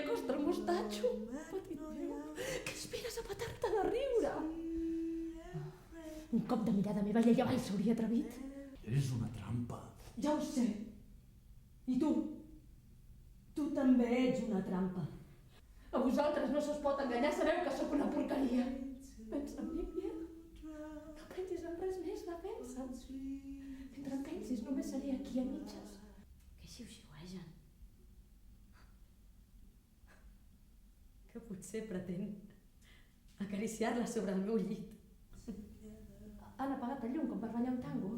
acosta el mostatxo. Petit meu, què esperes a petar-te de riure? Un cop de mirada meva i ella mai s'hauria atrevit. És una trampa. Ja ho sé. I tu? Tu també ets una trampa. A vosaltres no se us pot enganyar, sabeu que sóc una porqueria. Pensa en mi, Pierre. No pensis en res més, defensa. Mentre em pensis, només seré aquí a mitges. Què xiu-xiuegen? Que potser pretén acariciar-la sobre el meu llit. Han apagat el llum com per ballar un tango.